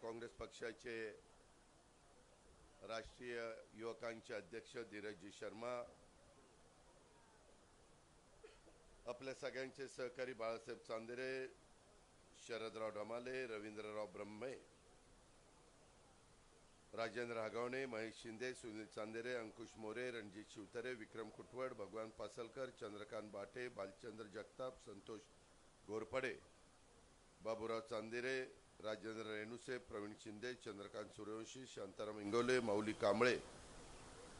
काँग्रेस पक्षाचे राष्ट्रीय युवकांचे अध्यक्ष धीरजी शर्मा, आपल्या सगळ्यांचे सहकारी बाळासाहेब चांदेरे, शरदराव ढमाले, रवींद्रराव ब्रह्मे, राजेंद्र हगवणे, महेश शिंदे, सुनील चांदेरे, अंकुश मोरे, रणजित शिवतरे, विक्रम कुटवड, भगवान पासलकर, चंद्रकांत बाटे, बालचंद्र जगताप, संतोष घोरपडे, बाबूराव चांदेरे, राजेंद्र रेणुसे, प्रवीण शिंदे, चंद्रकांत सूर्यवंशी, शांताराम इंगोले, माऊली कांबळे,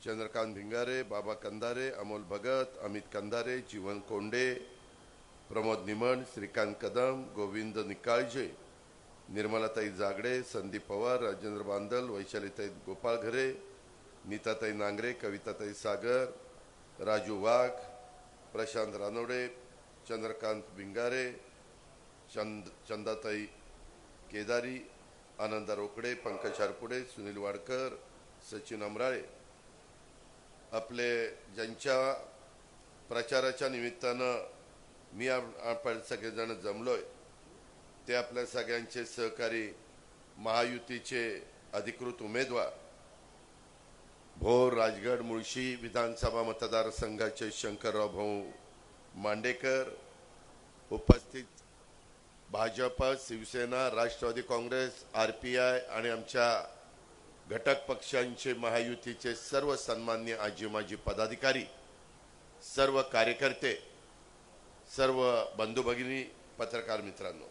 चंद्रकांत भिंगारे, बाबा कंदारे, अमोल भगत, अमित कंदारे, जीवन कोंडे, प्रमोद निमण, श्रीकांत कदम, गोविंद निकाळजे, निर्मलाताई जागडे, संदीप पवार, राजेंद्र बांदल, वैशालीताई गोपाळ घरे, नीताताई नांगरे, कविताताई सागर, राजू वाघ, प्रशांत रानोडे, चंद्रकांत भिंगारे, चंदाताई केदारी, आनंद रोकडे, पंकज हारपुडे, सुनील वाडकर, सचिन अमराळे, आपले ज्यांच्या प्रचाराच्या निमित्तानं मी आपण सगळेजण जमलोय ते आपल्या सगळ्यांचे सहकारी महायुतीचे अधिकृत उमेदवार भोर, राजगड, मुळशी विधानसभा मतदारसंघाचे शंकरराव भाऊ मांडेकर, उपस्थित भाजप, शिवसेना, राष्ट्रवादी काँग्रेस, आरपीआय आणि आमच्या घटक पक्षांचे महायुतीचे सर्व सन्मान्य आजी माजी पदाधिकारी, सर्व कार्यकर्ते, सर्व बंधू भगिनी, पत्रकार मित्रांनो,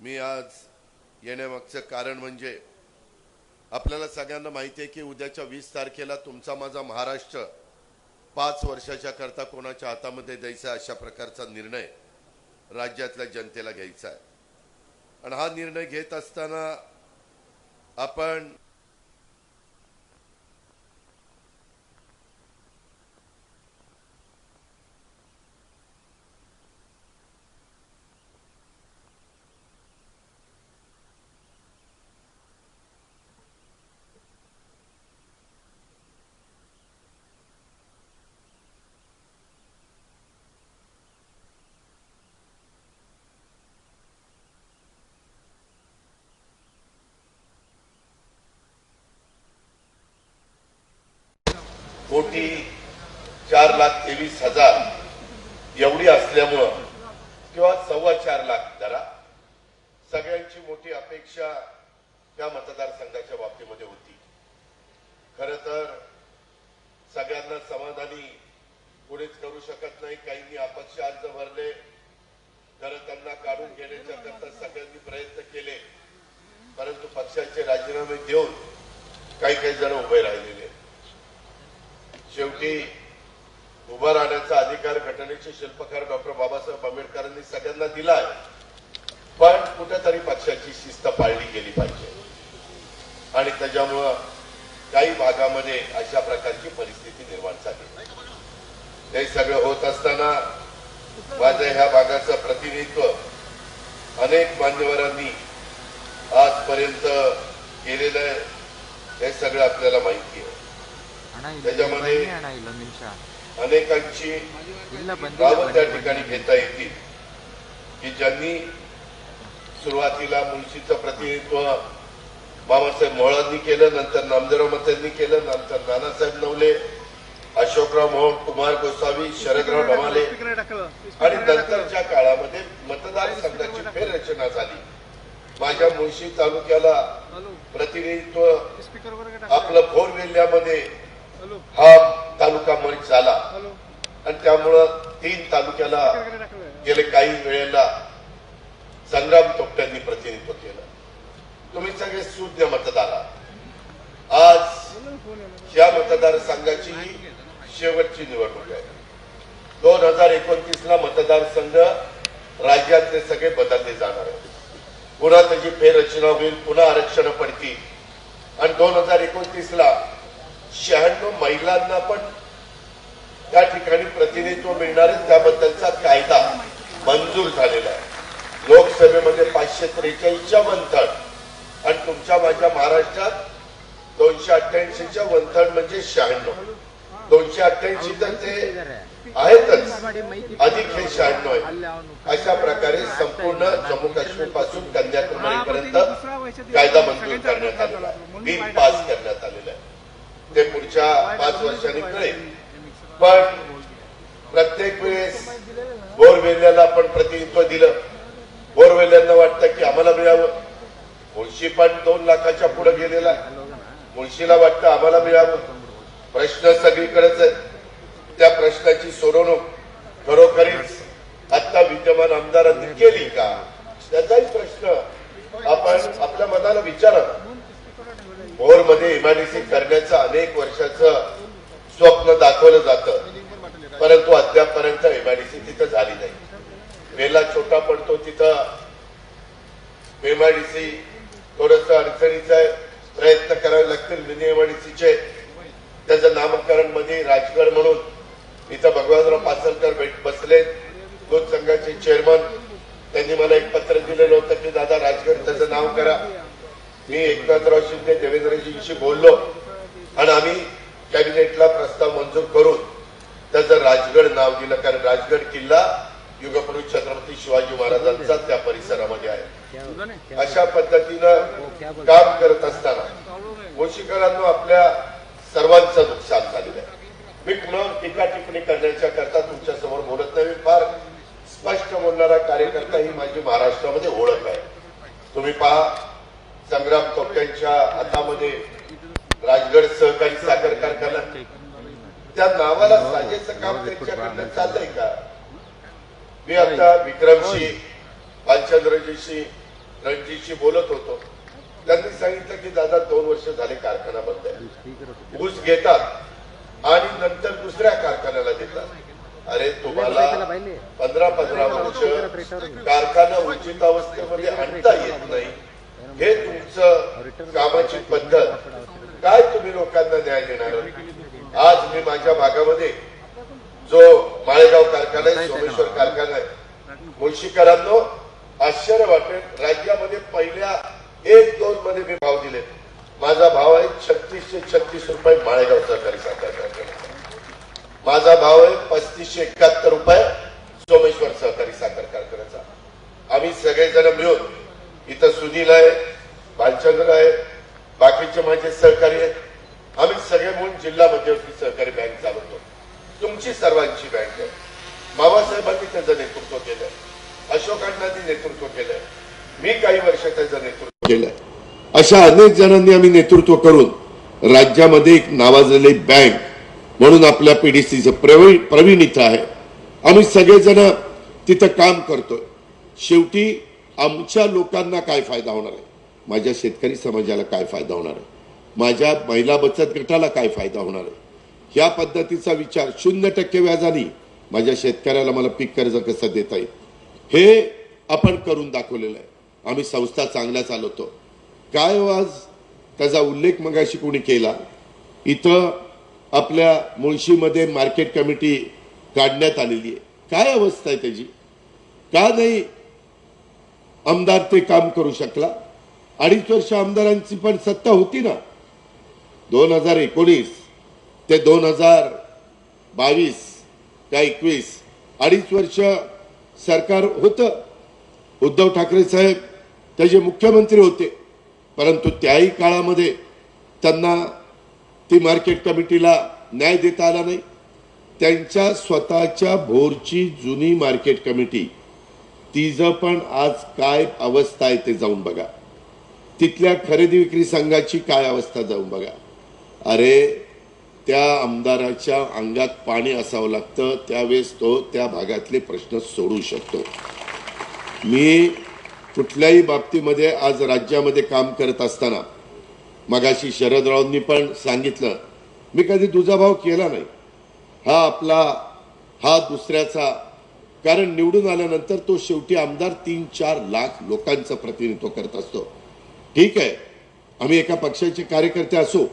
मी आज येण्यामागचं कारण म्हणजे आपल्याला सगळ्यांना माहिती आहे की उद्याच्या 20 तारखेला तुमचा माझा महाराष्ट्र 5 वर्षाच्या करता कोणाच्या हातामध्ये द्यायचा अशा प्रकारचा निर्णय राज्यातल्या जनतेला घ्यायचा आहे। आणि हा निर्णय घेत असताना आपण कोटी 4,23,000 एवढी असल्यामुळं किंवा 4.25 लाख जरा सगळ्यांची मोठी अपेक्षा त्या मतदारसंघाच्या बाबतीमध्ये होती। खरं तर सगळ्यांना समाधानी कोणीच करू शकत नाही। काहींनी अपक्ष अर्ज भरले, खरं त्यांना काढून घेण्याच्या करता सगळ्यांनी प्रयत्न केले, परंतु पक्षाचे राजीनामे देऊन काही जण उभे राहिलेले। शेवटी उभा राहण्याचा अधिकार घटनेचे शिल्पकार डॉक्टर बाबासाहेब आंबेडकरांनी सगळ्यांना दिला आहे, पण कुठेतरी पक्षाची शिस्त पाळली गेली पाहिजे आणि त्याच्यामुळं काही भागामध्ये अशा प्रकारची परिस्थिती निर्माण झाली। हे सगळं होत असताना माझ्या ह्या भागाचं प्रतिनिधित्व अनेक मान्यवरांनी आजपर्यंत केलेलं आहे, हे सगळं आपल्याला माहिती आहे। त्याच्यामध्ये अनेकांची नावं त्या ठिकाणी घेता येतील की ज्यांनी सुरुवातीला मुळशीचं प्रतिनिधित्व बाबासाहेब मोळांनी केलं, नंतर नामदेवराव मतेंनी केलं, नंतर नानासाहेब नवले, अशोकराव मोहन, कुमार गोसावी, शरदराव ढमाले आणि नंतरच्या काळामध्ये मतदारसंघाची फेररचना झाली। माझ्या मुळशी तालुक्याला प्रतिनिधित्व आपलं भोर जिल्ह्यामध्ये हा तालुका मर्ज झाला आणि त्यामुळं 3 तालुक्याला गेले काही वेळेला संग्राम तोपट्यांनी प्रतिनिधित्व केलं। तुम्ही सगळे सुज्ञ मतदार आहात। आज या मतदारसंघाची ही शेवटची निवडणूक आहे। 2029 ला मतदारसंघ राज्यातले सगळे बदलले जाणार आहेत। पुन्हा त्याची फेररचना होईल, पुन्हा आरक्षण पडतील आणि 2029 ला 96 महिलांना पण त्या ठिकाणी प्रतिनिधित्व मिळणार आहे। त्याबद्दलचा कायदा मंजूर झालेला आहे। लोकसभेमध्ये 543च्या वनथड आणि तुमच्या माझ्या महाराष्ट्रात 288च्या वनथड म्हणजे 96, 288 तर ते आहेतच, अधिक हे 96 आहे. अशा प्रकारे संपूर्ण जम्मू काश्मीर पासून कन्याकुमारीपर्यंत कायदा मंजूर करण्यात आलेला आहे, बिल पास करण्यात आलेलं आहे. ते पुढच्या 5 वर्षांनी कळेल. पण प्रत्येक वेळेस बोरवेल्ल्याला आपण प्रतिनिधित्व दिलं. बोरवेल्ल्यांना वाटतं की आम्हाला मिळावं. मुळशी पण 2 लाखाच्या पुढे गेलेला आहे. मुळशीला वाटतं आम्हाला मिळावं. प्रश्न सगळीकडेच आहेत. त्या प्रश्नाची सोडवणूक खरोखरीच आता विद्यमान आमदारांनी केली का, त्याचाही प्रश्न आपण आपल्या मनाला विचारा. भोरमध्ये एमआयडीसी करण्याचं अनेक वर्षाचं स्वप्न दाखवलं जातं, परंतु अद्यापपर्यंत एमआयडीसी तिथं झाली नाही. वेला छोटा पडतो तिथं एमआयडीसी थोडस अडचणीचं आहे. प्रयत्न करावे लागतील मिनी एमआयडीसीचे. त्याचं नामकरण मध्ये राजगड म्हणून इथं भगवानराव पासलकर बसले, दूध संघाचे चेअरमन. त्यांनी मला एक पत्र दिलेलं होतं की दादा राजगड त्याचं नाव करा. मी एकनाथराव शिंदे देवेंद्रजींशी बोललो आणि आम्ही कॅबिनेटला प्रस्ताव मंजूर करून त्याचं राजगड नाव दिलं. कारण राजगड किल्ला युगपुरुष छत्रपती शिवाजी महाराजांचा त्या परिसरामध्ये आहे. अशा पद्धतीनं काम करत असताना मुळशीकरांना आपल्या सर्वांचं नुकसान झालेलं आहे. मी पुन्हा टीका टिप्पणी करण्याच्या करता तुमच्या समोर बोलत नाही. मी फार स्पष्ट बोलणारा कार्यकर्ता ही माझी महाराष्ट्रामध्ये ओळख आहे. तुम्ही पहा, संग्राम खोपट्यांच्या हातामध्ये राजगड सहकारी साखर कारखाना, त्या नावाला साजेचं काम त्यांच्याकडनं चाललंय का? मी आता विक्रमशी, भालचंद्रजीशी, रणजीतशी बोलत होतो. त्यांनी सांगितलं की दादा 2 वर्ष झाले कारखाना बंद आहे. ऊस घेतात आणि नंतर दुसऱ्या कारखान्याला देतात. अरे तुम्हाला 15 वर्ष कारखाना उचितावस्थेमध्ये आणता येत नाही. हे तुमचं कामाची पद्धत. काय तुम्ही लोकांना न्याय देणार? आज मी माझ्या भागामध्ये जो माळेगाव कारखाना आहे, सोमेश्वर कारखाना आहे, मुळशीकरांनो आश्चर्य वाटेल, राज्यामध्ये पहिल्या 1-2 मध्ये मी भाव दिले. माझा भाव आहे 3636 रुपये माळेगाव सहकारी साखर कारखान्याचा. माझा भाव आहे 3571 रुपये सोमेश्वर सहकारी साखर कारखान्याचा. आम्ही सगळेजण मिळून, इथं सुनील आहे, भालचंद्र आहे, बाकीचे माझे सहकारी आहेत, आम्ही सगळे मिळून जिल्हा मध्यवर्ती सहकारी बँक चालवतो. तुमची सर्वांची बँक आहे. बाबासाहेबांनी त्याचं नेतृत्व केलंय, अशोक अण्णांनी नेतृत्व केलंय, मी काही वर्ष त्याचं नेतृत्व केलंय. अशा अनेक जणांनी आम्ही नेतृत्व करून राज्यामध्ये एक नावाजलेली बँक म्हणून आपल्या पीडीसीचं प्रवीण इथं आहे. आम्ही सगळेजण तिथं काम करतोय. शेवटी आमच्या लोकांना काय फायदा होणार आहे, माझ्या शेतकरी समाजाला काय फायदा होणार आहे, माझ्या महिला बचत गटाला काय फायदा होणार आहे, ह्या पद्धतीचा विचार 0% व्याजाने माझ्या शेतकऱ्याला मला पीक कर्ज कसं देता येईल हे आपण करून दाखवलेलं आहे. आम्ही संस्था चांगल्या चालवतो. काय आज त्याचा उल्लेख मगाशी कोणी केला, इथं आपल्या मुळशीमध्ये मार्केट कमिटी काढण्यात आलेली आहे. काय अवस्था आहे त्याची? का नाही आमदार ते काम करू शकला? 2.5 वर्ष आमदारांची पण सत्ता होती ना. 2019 ते 2022 का 21 2.5 वर्ष सरकार होतं. उद्धव ठाकरे साहेब त्याचे मुख्यमंत्री होते, परंतु त्याही काळामध्ये त्यांना ती मार्केट कमिटीला न्याय देता आला नाही. त्यांच्या स्वतःच्या भोरची जुनी मार्केट कमिटी, तिचं पण आज काय अवस्था आहे ते जाऊन बघा. तिथल्या खरेदी विक्री संघाची काय अवस्था जाऊन बघा. अरे त्या आमदाराच्या अंगात पाणी असावं लागतं, त्यावेळेस तो त्या भागातले प्रश्न सोडवू शकतो. मी कुठल्याही बाबतीमध्ये आज राज्यामध्ये काम करत असताना, मगाशी शरदरावांनी पण सांगितलं, मी कधी दुजाभाव केला नाही. हा आपला, हा दुसऱ्याचा. कारण निवडून आल्यानंतर तो शेवटी आमदार 3-4 लाख लोकांचं प्रतिनिधित्व करत असतो. ठीक आहे, आम्ही एका पक्षाचे कार्यकर्ते असो.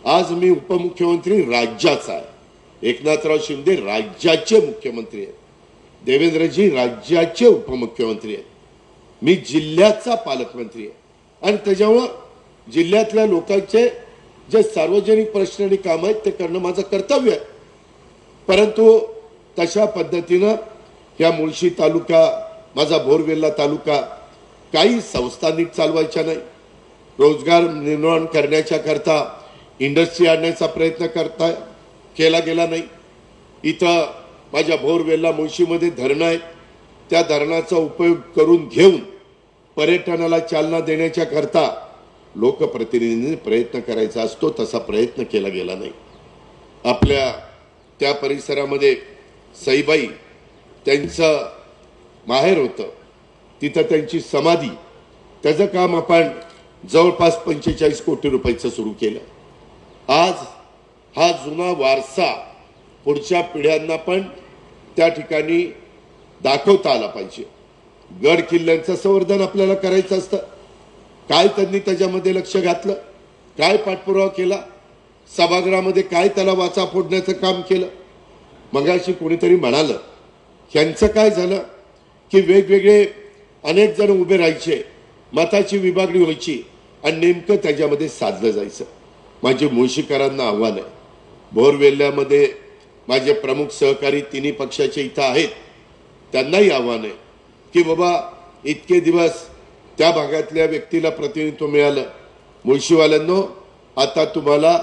आज मी उपमुख्यमंत्री राज्याचा आहे. एकनाथराव शिंदे राज्याचे मुख्यमंत्री आहेत, देवेंद्रजी राज्याचे उपमुख्यमंत्री आहेत, मी जिल्ह्याचा पालकमंत्री आहे. आणि त्याच्यामुळं जिल्ह्यातल्या लोकांचे जे सार्वजनिक प्रश्न आणि काम आहेत ते करणं माझं कर्तव्य आहे. परंतु तशा पद्धतीनं या मुळशी तालुका, माझा भोरवेल्ला तालुका काही संस्था नीट चालवायच्या नाही, रोजगार निर्माण करण्याच्या करता इंडस्ट्री आणण्याचा प्रयत्न केला गेला नाही। इथं माझ्या भोरवेल्ला मुळशीमध्ये धरणं आहे, त्या धरणाचा उपयोग करून घेऊन पर्यटनाला चालना देण्याच्या करता लोकप्रतिनिधींनी प्रयत्न करायचा असतो, तसा प्रयत्न केला गेला नाही। आपल्या त्या परिसरामध्ये सईबाई त्यांचं माहेर होतं, तिथं त्यांची समाधी, त्याचं काम आपण जवळपास 45 कोटी रुपयाचं सुरू केलं। आज हा जुना वारसा पुढच्या पिढ्यांना पण त्या ठिकाणी दाखवता आला पाहिजे। गड किल्ल्यांचं संवर्धन आपल्याला करायचं असतं, काय त्यांनी त्याच्यामध्ये लक्ष घातलं, काय पाठपुरावा केला, सभागृहामध्ये काय त्याला वाचा फोडण्याचं काम केलं। मगाशी कोणीतरी म्हणालं ह्यांचं काय झालं की वेगवेगळे अनेक जण उभे राहायचे, मताची विभागणी व्हायची आणि नेमकं त्याच्यामध्ये साधलं जायचं। माझे मुळशीकरांना आव्हान आहे, भोरवेल्ल्यामध्ये माझे प्रमुख सहकारी तिन्ही पक्षाचे इथं आहेत, त्यांनाही आव्हान आहे की बाबा इतके दिवस त्या भागातल्या व्यक्तीला प्रतिनिधित्व मिळालं, मुळशीवाल्यांनो आता तुम्हाला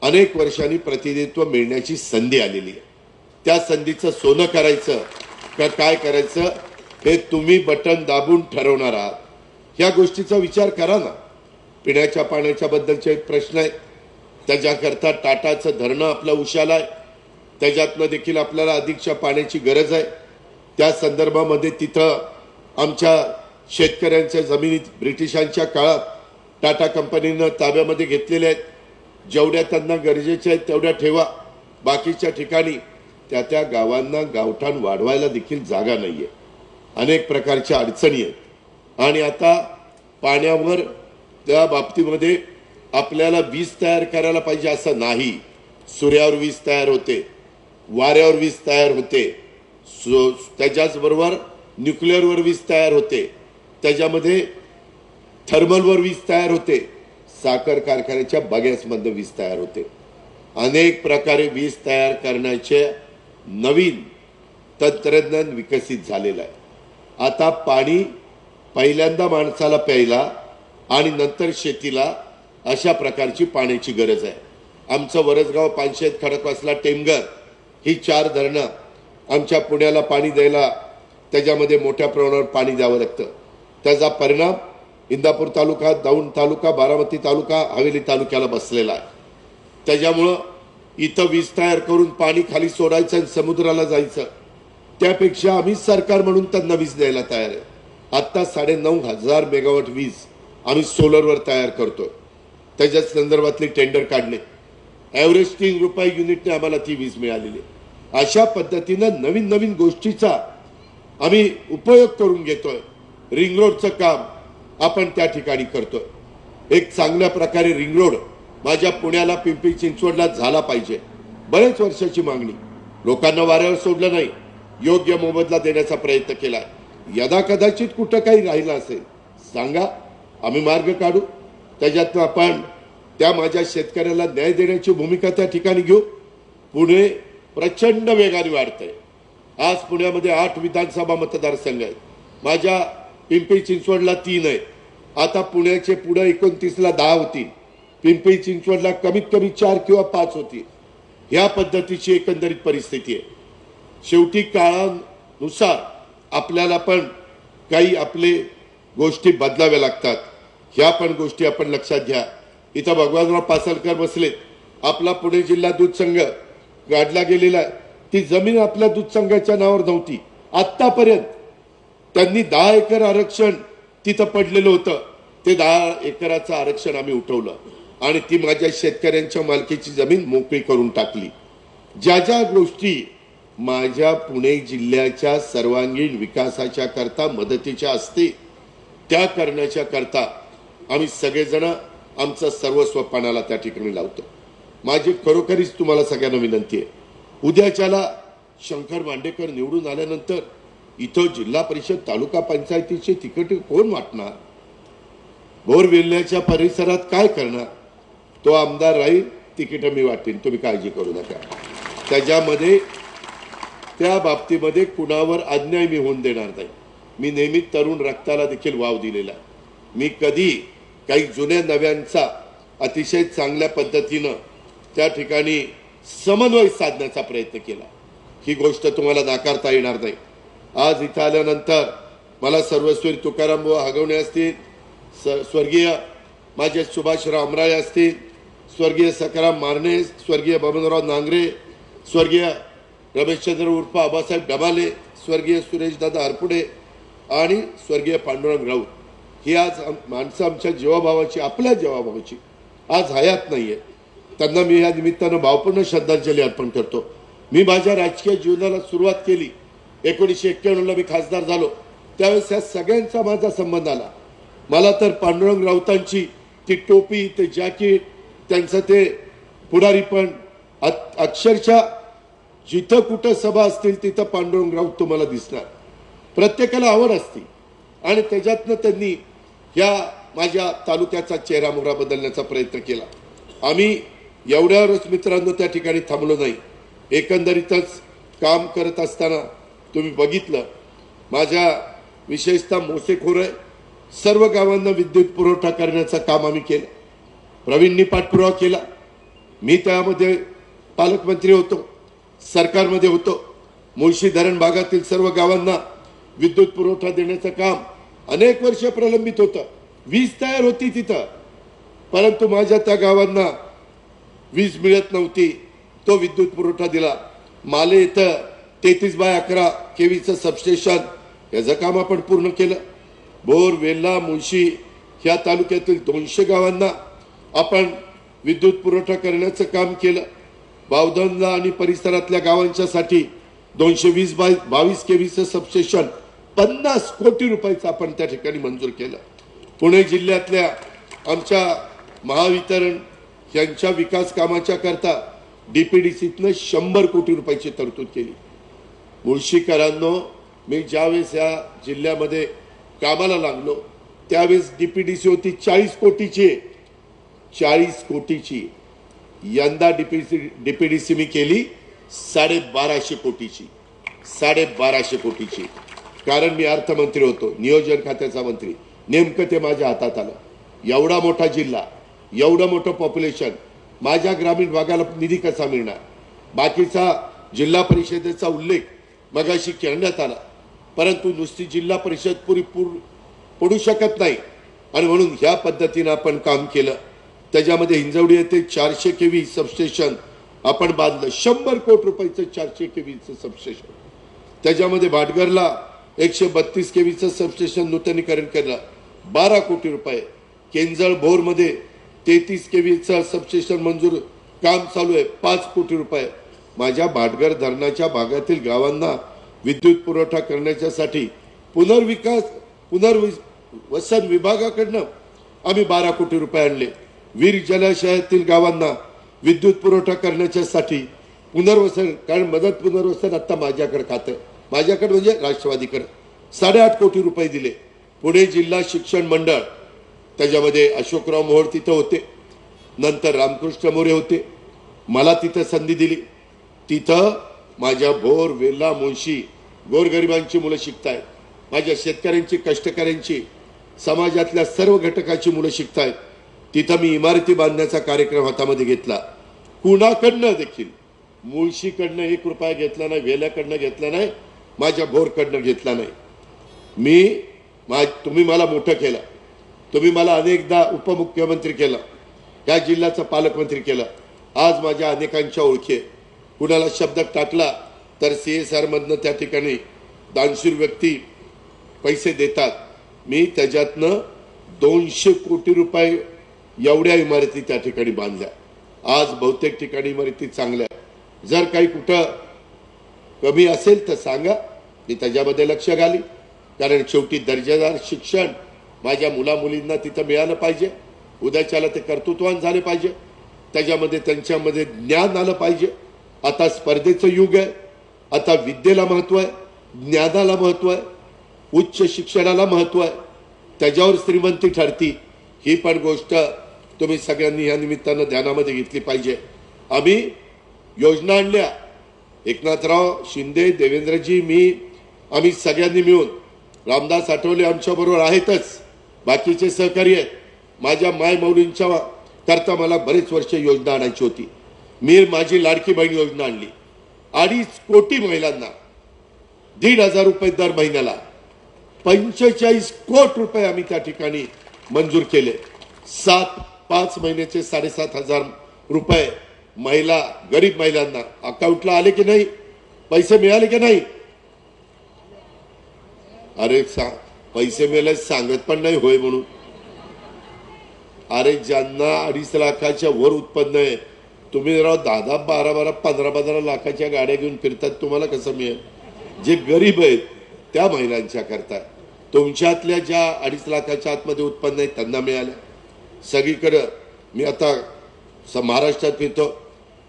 अनेक वर्षांनी प्रतिनिधित्व मिळण्याची संधी आलेली आहे। त्या संधीचं सोनं करायचं का काय करायचं हे तुम्ही बटन दाबून ठरवणार आहात। ह्या गोष्टीचा विचार करा ना। पिण्याच्या पाण्याच्या बद्दलचे प्रश्न आहेत, त्याच्याकरता टाटाचं धरणं आपलं उशाला आहे, त्याच्यातनं देखील आपल्याला अधिकच्या पाण्याची गरज आहे। त्या संदर्भामध्ये तिथं आमच्या शेतकऱ्यांच्या जमिनीत ब्रिटिशांच्या काळात टाटा कंपनीनं ताब्यामध्ये घेतलेल्या आहेत, जेवढ्या त्यांना गरजेच्या आहेत तेवढ्या ठेवा, बाकीच्या ठिकाणी त्या गावांना गावठाण वाढवायला देखील जागा नाहीये, अनेक प्रकारच्या अडचणी आहेत। आणि आता पाण्यावर त्या बाबतीमध्ये आपल्याला वीज तयार करायला पाहिजे असं नाही, सूर्यावर वीज तयार होते, वाऱ्यावर वीज तयार होते, त्याच्याच बरोबर न्यूक्लिअरवर वीज तयार होते, त्याच्यामध्ये थर्मलवर वीज तयार होते, साखर कारखान्याच्या बगॅसमध्ये वीज तयार होते। अनेक प्रकारे वीज तयार करण्याचे नवीन तंत्रज्ञान विकसित झालेलं आहे। आता पाणी पहिल्यांदा माणसाला प्यायला आणि नंतर शेतीला अशा प्रकारची पाण्याची गरज आहे। आमचं वरसगाव, पानशेत, खडकवासला, टेमघर ही 4 धरणं आमच्या पुण्याला पाणी द्यायला त्याच्यामध्ये मोठ्या प्रमाणावर पाणी द्यावं लागतं। त्याचा परिणाम इंदापूर तालुका, दौंड तालुका, बारामती तालुका, हवेली तालुक्याला बसलेला आहे। त्याच्यामुळं इथं वीज तयार करून पाणी खाली सोडायचं आणि समुद्राला जायचं, त्यापेक्षा आम्ही सरकार म्हणून त्यांना वीज द्यायला तयार आहे। आता 9,500 मेगावॉट वीज आम्ही सोलरवर तयार करतोय, त्याच्या संदर्भातले टेंडर काढले, ॲव्हरेज 3 रुपये युनिटने आम्हाला ती वीज मिळालेली आहे। अशा पद्धतीनं नवीन नवीन गोष्टीचा आम्ही उपयोग करून घेतोय। रिंग रोडचं काम आपण त्या ठिकाणी करतोय। एक चांगल्या प्रकारे रिंग रोड माझ्या पुण्याला, पिंपरी चिंचवडला झाला पाहिजे, बरेच वर्षाची मागणी, लोकांना वाऱ्यावर सोडलं नाही, योग्य मोबदला देण्याचा प्रयत्न केलाय। यदा कदाचित कुठं काही राहिलं असेल सांगा, आम्ही मार्ग काढू, त्याच्यातनं आपण त्या माझ्या शेतकऱ्याला न्याय देण्याची भूमिका त्या ठिकाणी घेऊ। पुणे प्रचंड वेगाने वाढतंय, आज पुण्यामध्ये 8 विधानसभा मतदारसंघ आहेत, माझ्या पिंपरी चिंचवडला 3 आहेत, आता पुण्याचे पुढे 29ला 10 होतील, पिंपरी चिंचवडला कमीत कमी 4 किंवा 5 होतील। ह्या पद्धतीची एकंदरीत परिस्थिती आहे। शेवटी काळानुसार आपल्याला पण काही आपले गोष्टी बदलाव्या लागतात, ह्या पण गोष्टी आपण लक्षात घ्या। इथं भगवानराव पासलकर बसलेत, आपला पुणे जिल्हा दूध संघ काढला गेलेला आहे, ती जमीन आपल्या दूध संघाच्या नावावर नव्हती, आतापर्यंत त्यांनी 10 एकर आरक्षण तिथं पडलेलं होतं, ते 10 एकराचं आरक्षण आम्ही उठवलं आणि ती माझ्या शेतकऱ्यांच्या मालकीची जमीन मोकळी करून टाकली। ज्या ज्या गोष्टी माझ्या पुणे जिल्ह्याच्या सर्वांगीण विकासाच्या करता मदतीच्या असते त्या करण्याच्या करता आम्ही सगळेजण आमचं सर्वस्व पणाला त्या ठिकाणी लावतो। माझी खरोखरीच तुम्हाला सगळ्यांना विनंती आहे, उद्याच्याला शंकर मांडेकर निवडून आल्यानंतर इथं जिल्हा परिषद, तालुका पंचायतीचे तिकीट कोण वाटणार, भोरवेल्ल्याच्या परिसरात काय करणार, तो आमदार राहील, तिकीट मी वाटेन, तुम्ही काळजी करू नका। त्याच्यामध्ये त्या बाबतीमध्ये कुणावर अन्याय मी होऊन देणार नाही. मी नेहमी तरुण रक्ताला देखील वाव दिलेला आहे. मी कधी काही जुन्या नव्यांचा अतिशय चांगल्या पद्धतीनं त्या ठिकाणी समन्वय साधण्याचा प्रयत्न केला. ही गोष्ट तुम्हाला नाकारता येणार नाही. आज इथं आल्यानंतर मला सर्वस्वी तुकाराम बुवा हगवणे असतील, स्वर्गीय माझे सुभाषराव अमराळे असतील, स्वर्गीय सखाराम मारणे, स्वर्गीय बबनराव नांगरे, स्वर्गीय रमेशचंद्र उर्फ आबासाहेब डबाले, स्वर्गीय सुरेशदादा हरपुडे आणि स्वर्गीय पांडुरंग राऊत ही आज माणसं आमच्या जीवाभावाची, आपल्या जीवाभावाची आज हयात नाहीये. त्यांना मी या निमित्तानं भावपूर्ण श्रद्धांजली अर्पण करतो. मी माझ्या राजकीय जीवनाला सुरुवात केली 1991ला मी खासदार झालो. त्यावेळेस या सगळ्यांचा माझा संबंध आला. मला तर पांडुरंग राऊतांची ती टोपी, ते जॅकेट, त्यांचं ते पुढारीपण, अक्षरशः जिथं कुठं सभा असतील तिथं पांडुरंग राऊत तुम्हाला दिसणार. प्रत्येकाला आवड असते आणि त्याच्यातनं त्यांनी या माझ्या तालुक्याचा चेहरा मोहरा बदलण्याचा प्रयत्न केला. आम्ही एवढ्यावरच मित्रांनो त्या ठिकाणी थांबलो नाही. एकंदरीतच काम करत असताना तुम्ही बघितलं, माझ्या विशेषतः मोसेखोर सर्व गावांना विद्युत पुरवठा करण्याचं काम आम्ही केलं. प्रवीणनी पाठपुरावा केला. मी त्यामध्ये पालकमंत्री होतो, सरकारमध्ये होतो. मुळशी धरण भागातील सर्व गावांना विद्युत पुरवठा देण्याचं काम अनेक वर्ष प्रलंबित होतं. वीज तयार होती तिथं, परंतु माझ्या त्या गावांना वीज मिळत नव्हती. तो विद्युत पुरवठा दिला. माले इथं 33/11 केव्हीचं सबस्टेशन, याचं काम आपण पूर्ण केलं. बोर, वेल्हा, मुळशी ह्या तालुक्यातील 200 गावांना आपण विद्युत पुरवठा करण्याचं काम केलं. बावधनला आणि परिसरातल्या गावांच्यासाठी 220/22 केव्हीचं सबस्टेशन 50 कोटी रुपयाचं आपण त्या ठिकाणी मंजूर केलं. पुणे जिल्ह्यातल्या आमच्या महावितरण यांच्या विकास कामाच्या करता डीपीडीसीतनं 100 कोटी रुपयाची तरतूद केली. मुळशीकरांनो, मी ज्यावेळेस या जिल्ह्यामध्ये कामाला लागलो त्यावेळेस डीपीडीसी होती 40 कोटीची. 40 कोटीची. यंदा डीपीडीसी मी केली 1250 कोटीची. 1250 कोटीची. कारण मी अर्थमंत्री होतो, नियोजन खात्याचा मंत्री. नेमकं ते माझ्या हातात आलं. एवढा मोठा जिल्हा, एवढं मोठं पॉप्युलेशन, माझ्या ग्रामीण भागाला निधी कसा मिळणार? बाकीचा जिल्हा परिषदेचा उल्लेख मगाशी करण्यात आला, परंतु नुसती जिल्हा परिषद पुरेपूर पडू शकत नाही आणि म्हणून ह्या पद्धतीनं आपण काम केलं. त्याच्यामध्ये हिंजवडी येथे 400 केव्ही सबस्टेशन आपण बांधलं. 100 कोटी रुपयाचं 400 केव्हीचं सबस्टेशन. त्याच्यामध्ये भाटघरला 132 केव्हीचं सबस्टेशन नूतनीकरण केलं, 12 कोटी रुपये. केंजळ भोरमध्ये 33 केव्हीचं सबस्टेशन मंजूर काम चालू आहे, 5 कोटी रुपये. माझ्या भाटघर धरणाच्या भागातील गावांना विद्युत पुरवठा करण्यासाठी पुनर्वसन विभागाकडनं आम्ही 12 कोटी रुपये आणले. वीर जलाशयातील गावांना विद्युत पुरवठा करण्यासाठी पुनर्वसन, कारण मदत पुनर्वसन आता माझ्याकडे खातं, माझ्याकडे म्हणजे राष्ट्रवादीकडे 8.5 कोटी रुपये दिले. पुणे जिल्हा शिक्षण मंडळ, त्याच्यामध्ये अशोकराव मोहोळ तिथं होते, नंतर रामकृष्ण मोरे होते. मला तिथं संधी दिली. तिथं माझ्या भोर, वेल्हा, मुळशी गोरगरिबांची मुलं शिकतायत. माझ्या शेतकऱ्यांची, कष्टकऱ्यांची, समाजातल्या सर्व घटकाची मुलं शिकतायत. तिथं मी इमारती बांधण्याचा कार्यक्रम हातामध्ये घेतला. कुणाकडनं देखील, मुळशीकडनं 1 रुपया घेतला नाही, वेल्याकडनं घेतला नाही, माझ्या भोरकडनं घेतला नाही. तुम्ही मला मोठं केलं. तुम्ही मला अनेकदा उपमुख्यमंत्री केलं, या जिल्ह्याचा पालकमंत्री केलं. आज माझ्या अनेकांच्या ओळखी आहे. कुणाला शब्द टाकला तर CSR मधनं त्या ठिकाणी दानशूर व्यक्ती पैसे देतात. मी त्याच्यातनं 200 कोटी रुपये एवढ्या इमारती त्या ठिकाणी बांधल्या. आज बहुतेक ठिकाणी इमारती चांगल्या. जर काही कुठं कमी असेल तर सांगा, मी त्याच्यामध्ये लक्ष घाली. कारण शेवटी दर्जेदार शिक्षण माझ्या मुलामुलींना तिथं मिळालं पाहिजे. उद्याच्याला ते कर्तृत्ववान झाले पाहिजे. त्याच्यामध्ये त्यांच्यामध्ये ज्ञान आलं पाहिजे. आता स्पर्धेचं युग आहे. आता विद्येला महत्व आहे, ज्ञानाला महत्व आहे, उच्च शिक्षणाला महत्व आहे. त्याच्यावर श्रीमंती ठरती. ही पण गोष्ट तुम्ही सगळ्यांनी या निमित्तानं ध्यानामध्ये घेतली पाहिजे. आम्ही योजना आणल्या, एकनाथराव शिंदे, देवेंद्रजी, मी, आम्ही सगळ्यांनी मिळून, रामदास आठवले आमच्या बरोबर आहेतच, बाकीचे सहकारी आहेत. माझ्या माय मौलींच्या करता मला बरेच वर्ष योजना आणायची होती. मी माझी लाडकी बहीण योजना आणली. 2.5 कोटी महिलांना 1,500 रुपये दर महिन्याला 45 कोटी रुपये आम्ही त्या ठिकाणी मंजूर केले. 5 महिन्याचे 7,500 रुपये महिला, गरीब महिलांना अकाउंटला आले की नाही, पैसे मिळाले की नाही? अरे पैसे मिळाले सांगत पण नाही होय म्हणून. अरे ज्यांना 2.5 लाखाच्या वर उत्पन्न आहे, तुम्ही राव 10, 12, 15 लाखाच्या गाड्या घेऊन फिरतात, तुम्हाला कसं मिळेल? जे गरीब आहेत त्या महिलांच्या करता, तुमच्यातल्या ज्या 2.5 लाखाच्या आतमध्ये उत्पन्न आहे त्यांना मिळालं. सगळीकडे मी आता महाराष्ट्रात फिरतो.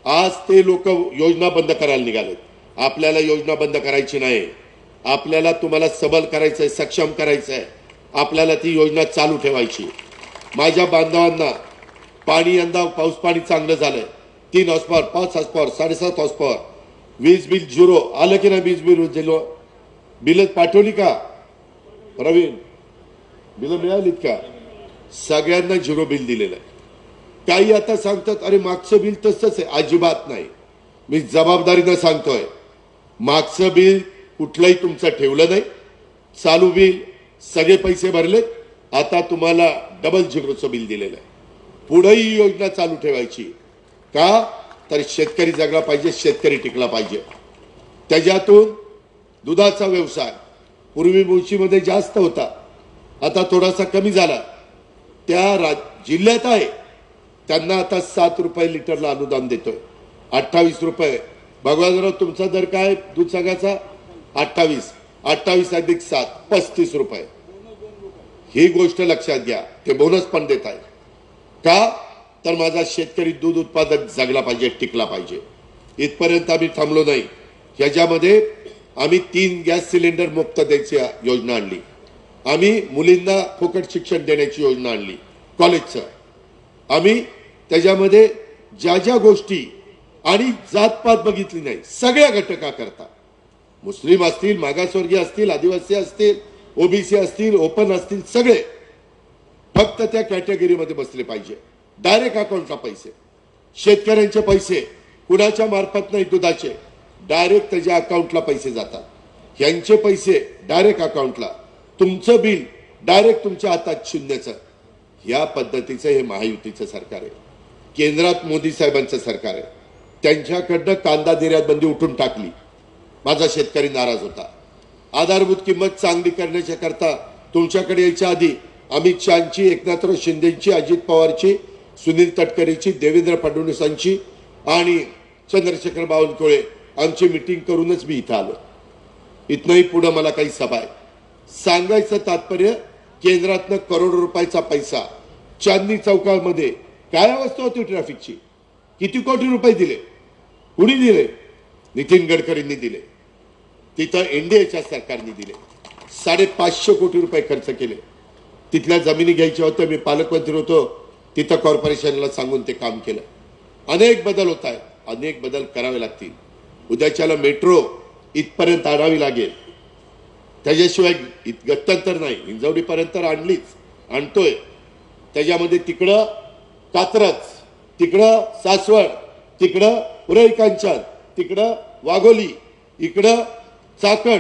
आज ते लोक योजना बंद करायला निघालेत. आपल्याला योजना बंद करायची नाही. आपल्याला तुम्हाला सबल करायचंय, सक्षम करायचंय. आपल्याला ती योजना चालू ठेवायची. माझ्या बांधवांना पाणी, यंदा पाऊस पाणी चांगलं झालंय. 3 हॉर्सपॉवर, 5 हॉर्सपॉवर, 7.5 हॉर्सपॉवर, वीज बिल 0 आलं की नाही? वीज बिल 0 बिलच पाठवली का प्रवीण? बिल मिळालीत का? सगळ्यांना 0 बिल दिलेलं आहे. काही आता सांगतात अरे मागचं बिल तसंच आहे. अजिबात नाही. मी जबाबदारीनं सांगतोय, मागचं बिल कुठलंही तुमचं ठेवलं नाही. चालू बिल सगळे पैसे भरलेत. आता तुम्हाला डबल 0चं बिल दिलेलं आहे. पुढेही योजना चालू ठेवायची. का तर शेतकरी जगला पाहिजे, शेतकरी टिकला पाहिजे. त्याच्यातून दुधाचा व्यवसाय पूर्वी मुळशीमध्ये जास्त होता, आता थोडासा कमी झाला. त्या जिल्ह्यात आहे त्यांना आता 7 रुपये लिटरला अनुदान देतोय. 28 रुपये. भगवानराव तुमचा दर काय दूध संघाचा? 28. 28 अधिक 7 35 रुपये. ही गोष्ट लक्षात घ्या. ते बोनस पण देत आहे. का तर माझा शेतकरी दूध उत्पादक जगला पाहिजे, टिकला पाहिजे. इथपर्यंत आम्ही थांबलो नाही. ह्याच्यामध्ये आम्ही 3 गॅस सिलेंडर मुक्त द्यायची योजना आणली. आम्ही मुलींना फुकट शिक्षण देण्याची योजना आणली कॉलेजचं. आम्ही त्याच्यामध्ये ज्या ज्या गोष्टी आणि जातपात बघितली नाही, सगळ्या घटकाकरता, मुस्लिम असतील, मागासवर्गीय असतील, आदिवासी असतील, ओबीसी असतील, ओपन असतील, सगळे फक्त त्या कॅटेगरीमध्ये बसले पाहिजे. डायरेक्ट अकाउंटला पैसे, शेतकऱ्यांचे पैसे कुणाच्या मार्फत नाही, दुधाचे डायरेक्ट त्याच्या अकाउंटला पैसे जातात. ह्यांचे पैसे डायरेक्ट अकाउंटला, तुमचं बिल डायरेक्ट तुमच्या हातात शून्याचं. या पद्धतीचं हे महायुतीचं सरकार आहे. केंद्रात मोदी साहेबांचं सरकार आहे. त्यांच्याकडनं कांदा निर्यात बंदी उठून टाकली. माझा शेतकरी नाराज होता. आधारभूत किंमत चांगली करण्याच्या करता तुमच्याकडे यायच्या आधी अमित शहाची, एकनाथराव शिंदेची, अजित पवारची, सुनील तटकरेची, देवेंद्र फडणवीसांची आणि चंद्रशेखर बावनकुळे आमची मिटिंग करूनच मी इथं आलो. इथनंही पुढे मला काही सभा आहे. सांगायचं तात्पर्य, केंद्रातनं करोडो रुपयाचा पैसा चांदणी चौकामध्ये काय अवस्था होती ट्रॅफिकची? किती कोटी रुपये दिले? कुणी दिले? नितीन गडकरींनी दिले. तिथं एनडीएच्या सरकारने दिले. 550 कोटी रुपये खर्च केले. तिथल्या जमिनी घ्यायच्या होत्या. मी पालकमंत्री होतो, तिथं कॉर्पोरेशनला सांगून ते काम केलं. अनेक बदल होत आहेत. अनेक बदल करावे लागतील. उद्याच्याला मेट्रो इथपर्यंत आणावी लागेल. त्याच्याशिवाय गत्यंतर नाही. हिंजवडीपर्यंत आणलीच, आणतोय. त्याच्यामध्ये तिकडं कात्रज, तिकडं सासवड, तिकडं उरई कांचन, तिकडं वाघोली, इकडं चाकण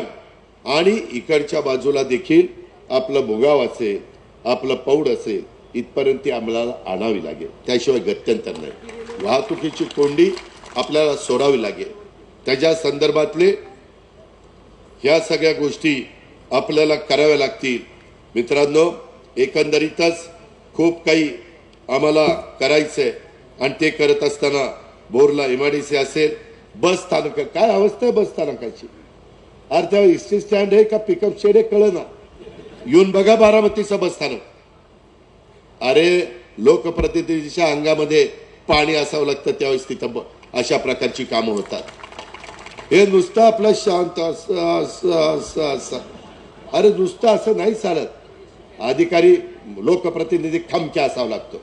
आणि इकडच्या बाजूला देखील आपलं भोगाव असेल, आपलं पौड असेल, इथपर्यंत ती आम्हाला आणावी लागेल. त्याशिवाय गत्यंतर नाही. वाहतुकीची कोंडी आपल्याला सोडावी लागेल. त्याच्या संदर्भातले ह्या सगळ्या गोष्टी आपल्याला कराव्या लागतील. मित्रांनो, एकंदरीतच खूप काही आम्हाला करायचंय आणि ते करत असताना बोरला एमआयडीसी असेल, बस स्थानक, काय अवस्था आहे बस स्थानकाची? अरे त्या एसटी स्टँड आहे का पिकअप शेड आहे कळना. येऊन बघा बारामतीचं बस स्थानक. अरे लोकप्रतिनिधीच्या अंगामध्ये पाणी असावं लागतं त्यावेळेस तिथं अशा प्रकारची कामं होतात. हे नुसतं आपलं शांत असं अरे नुसतं असं नाही चालत. अधिकारी लोकप्रतिनिधी खमक्या असावं लागतो.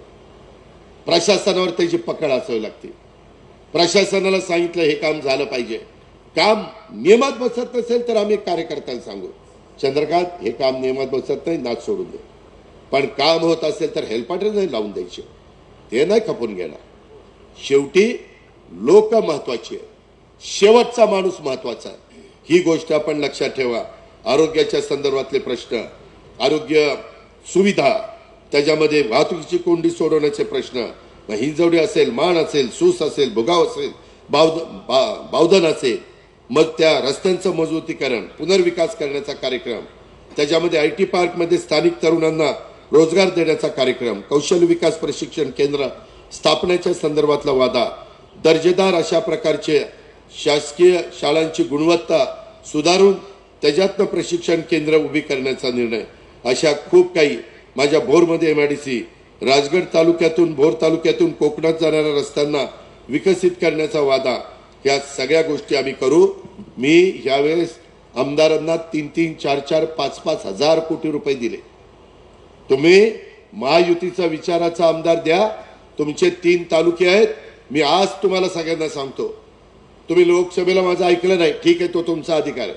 प्रशासनावर त्याची पकड असावी लागते. प्रशासनाला सांगितलं हे काम झालं पाहिजे, काम नियमात बसत नसेल तर आम्ही कार्यकर्त्यांना सांगू, चंद्रकांत हे काम नियमात बसत नाही, नाच सोडून दे. पण काम होत असेल तर हेलपाटे नाही लावून द्यायचे, ते नाही खपून घेणार. शेवटी लोक महत्वाची आहे, शेवटचा माणूस महत्वाचा आहे, ही गोष्ट आपण लक्षात ठेवा. आरोग्याच्या संदर्भातले प्रश्न, आरोग्य सुविधा, त्याच्यामध्ये वाहतुकीची कोंडी सोडवण्याचे प्रश्न, हिंजवडी असेल, माण असेल, सूस असेल, भुगाव असेल, बावधन असेल, मग त्या रस्त्यांचं मजबूतीकरण, पुनर्विकास करण्याचा कार्यक्रम, त्याच्यामध्ये IT पार्कमध्ये स्थानिक तरुणांना रोजगार देण्याचा कार्यक्रम, कौशल्य विकास प्रशिक्षण केंद्र स्थापनेच्या संदर्भातला वादा, दर्जेदार अशा प्रकारचे शासकीय शाळांची गुणवत्ता सुधारून त्याच्यातनं प्रशिक्षण केंद्र उभी करण्याचा निर्णय, अशा खूप काही माझ्या भोरमध्ये MIDC, राजगड तालुक्यातून भोर तालुक्यातून कोकणात जाणाऱ्या रस्त्यांना विकसित करण्याचा वादा, या सगळ्या गोष्टी आम्ही करू. मी यावेळेस आमदारांना 3-3, 4-4, 5-5 हजार कोटी रुपये दिले. तुम्ही महायुतीचा विचाराचा आमदार द्या. तुमचे 3 तालुके आहेत. मी आज तुम्हाला सगळ्यांना सांगतो, तुम्ही लोकसभेला माझं ऐकलं नाही, ठीक आहे, तो तुमचा अधिकार आहे,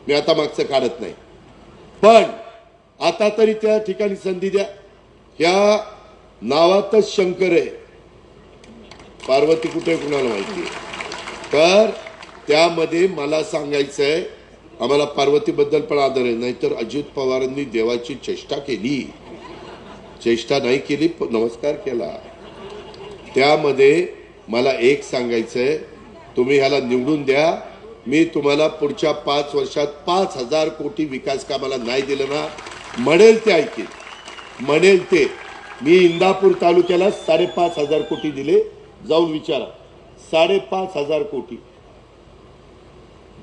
मी आता मागचं काढत नाही. पण आता तरी त्या ठिकाणी संधी द्या. या नावातच शंकर आहे, पार्वती कुठे कुणाला माहिती आहे. तर त्यामध्ये मला सांगायचंय, आम्हाला पार्वतीबद्दल पण आदर आहे, नाहीतर अजित पवारांनी देवाची चेष्टा केली, चेष्टा नाही केली, नमस्कार केला. त्यामध्ये मला एक सांगायचंय, तुम्ही ह्याला निवडून द्या. मी तुम्हाला पुढच्या 5 वर्षात 5,000 कोटी विकास कामाला नाही दिलं ना, म्हणेल ते ऐकेल, म्हणेल ते. मी इंदापूर तालुक्याला 5,500 कोटी दिले, जाऊन विचारा. 5,500 कोटी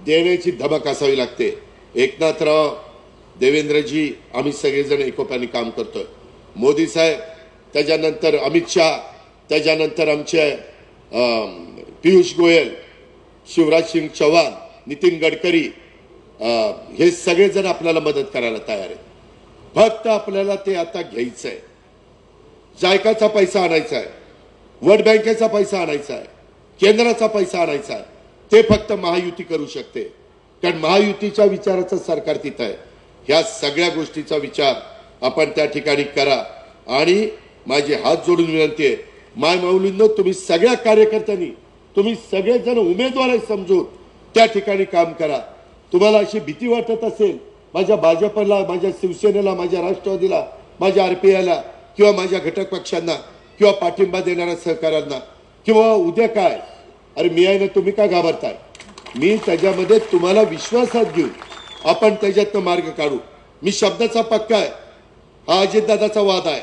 देण्याची धमक असावी लागते. एकनाथराव, देवेंद्रजी, आम्ही सगळेजण एकोप्याने काम करतोय. मोदी साहेब, त्याच्यानंतर अमित शहा, त्याच्यानंतर आमचे पियुष गोयल, शिवराज सिंग चौहान, नितीन गडकरी, हे सगळेजण आपल्याला मदत करायला तयार आहेत. फक्त आपल्याला ते आता घ्यायचंय. जायकाचा पैसा आणायचा आहे, वर्ल्ड बँकेचा पैसा आणायचा आहे, केंद्राचा पैसा आणायचा आहे. ते फक्त महायुती करू शकते, कारण महायुतीच्या विचाराचं सरकार तिथं आहे. ह्या सगळ्या गोष्टीचा विचार आपण त्या ठिकाणी करा. आणि माझी हात जोडून विनंती आहे, माय माऊलींनो, तुम्ही सगळ्या कार्यकर्त्यांनी, तुम्ही सगळेजण उमेदवार समजून त्या ठिकाणी काम करा. तुम्हाला अशी भीती वाटत असेल, माझ्या भाजपला, माझ्या शिवसेनेला, माझ्या राष्ट्रवादीला, माझ्या RPIला किंवा माझ्या घटक पक्षांना किंवा पाठिंबा देणाऱ्या सहकाऱ्यांना, किंवा उद्या काय, अरे मी आहे ना, तुम्ही का घाबरताय? मी त्याच्यामध्ये तुम्हाला विश्वासात घेऊन आपण त्याच्यातनं मार्ग काढू. मी शब्दाचा पक्का आहे, हा अजितदादाचा वाद आहे,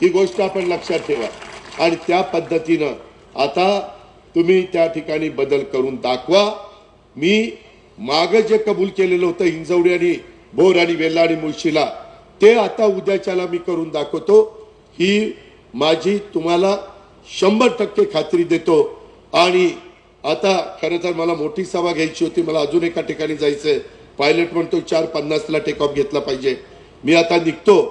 ही गोष्ट आपण लक्षात ठेवा. आणि त्या पद्धतीनं आता तुम्ही त्या ठिकाणी बदल करून दाखवा. मी मागं जे कबूल केलेलं होतं हिंजवडी आणि भोर आणि वेल्हा आणि मुळशीला, ते आता उद्याच्याला मी करून दाखवतो. ही माझी तुम्हाला 100% खात्री देतो. आणि आता खरं तर मला मोठी सभा घ्यायची होती, मला अजून एका ठिकाणी जायचंय. पायलट म्हणतो 4:50ला टेक ऑफ घेतला पाहिजे. मी आता निघतो,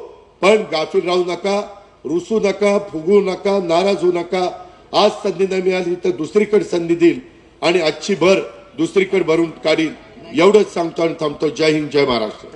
पण गाफील राहू नका, रुसू नका, फुगू नका, नाराज होऊ नका. आज संधी नाही मिळाली तर दुसरीकडे संधी देईल, आणि आजची भर दुसरीकडे भरून काढील. एवढंच सांगतो आणि थांबतो. जय हिंद, जय महाराष्ट्र.